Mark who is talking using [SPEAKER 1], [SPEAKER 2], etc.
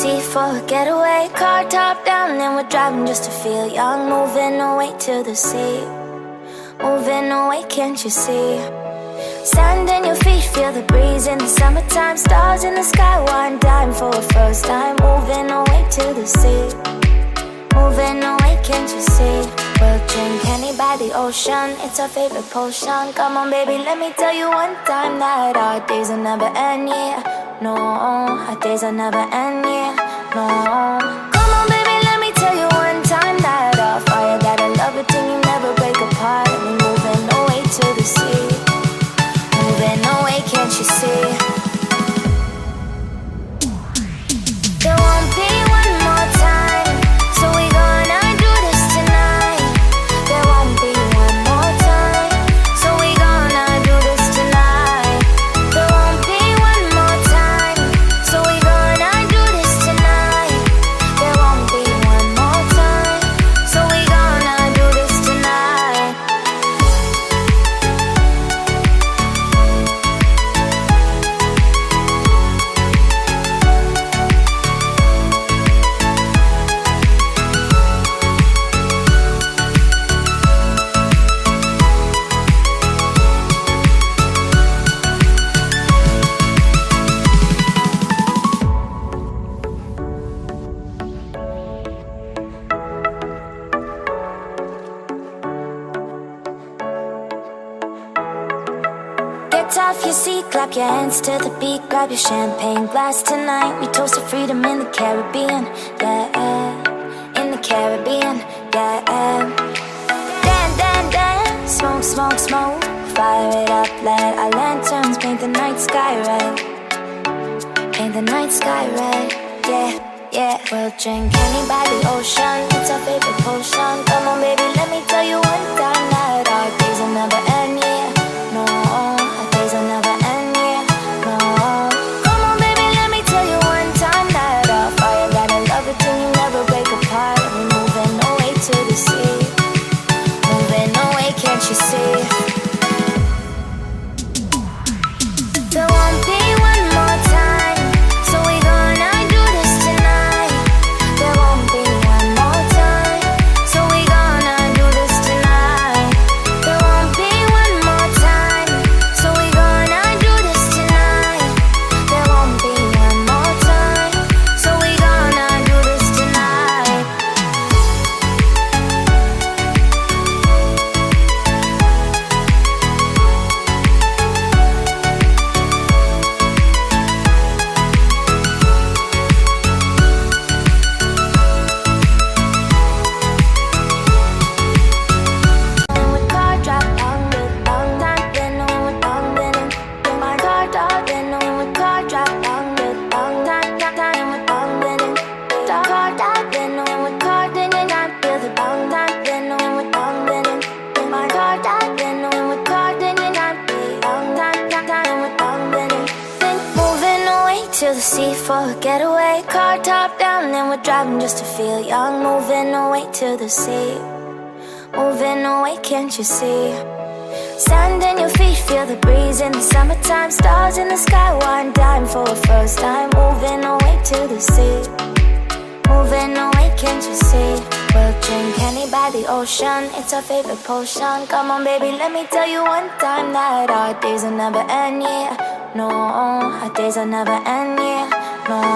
[SPEAKER 1] sea for a getaway. Car top down and we're driving just to feel young. Moving away to the sea, moving away, can't you see? Sand in your feet, feel the breeze in the summertime. Stars in the sky, one dime for a first time. Moving away to the sea, moving away, can't you see? We'll drink honey by the ocean, it's our favorite potion. Come on baby, let me tell you one time that our days will never end, yeah. No, our days will never end, yeah. No. Come on baby, let me tell you one time that our fire, that I love it till you never break apart. And we're moving away to the sea, moving away, can't you see? There won't be one more time, so we gonna do this tonight. There won't be one more time, so we gonna do this tonight. There won't be one more time, so we gonna do this tonight. There won't be one more time, so we gonna do this tonight. Get off your seat, clap your hands to the beat. Grab your champagne glass tonight. We toast to freedom in the Caribbean, yeah. In the Caribbean, yeah. Dance, dance, dance, smoke, smoke, smoke. Fire it up, let our lanterns paint the night sky red. Paint the night sky red, yeah, yeah. We'll drink honey by the ocean, it's our favorite potion. Come on baby, let me tell you one time that our days will never end, yeah. No, our days will never end, yeah. No. Come on baby, let me tell you one time that our fire, that I love it till you never break apart. We're moving away to the sea, moving away, can't you see? There won't be one more time, so we gonna do this tonight. There won't be one more time, so we gonna do this tonight. There won't be one more time, so we gonna do this tonight. There won't be one more time, so we gonna do this tonight. When we car drop down, down, down, then when we down, then my car drop, then when we car drop down, down, down, down, then we down, then car drop, then when we car, then I feel the down, down, then when we down, then my car drop, then when we car, then I feel down, down, down, then we down, then moving away to the sea for a getaway. Car top down and we're driving just to feel young. Moving away to the sea, moving away, can't you see? Sand in your feet, feel the breeze in the summertime. Stars in the sky, one dime for a first time. Moving away to the sea, moving away, can't you see? We'll drink honey by the ocean, it's our favorite potion. Come on baby, let me tell you one time that our days will never end, yeah. No, our days will never end, yeah. No.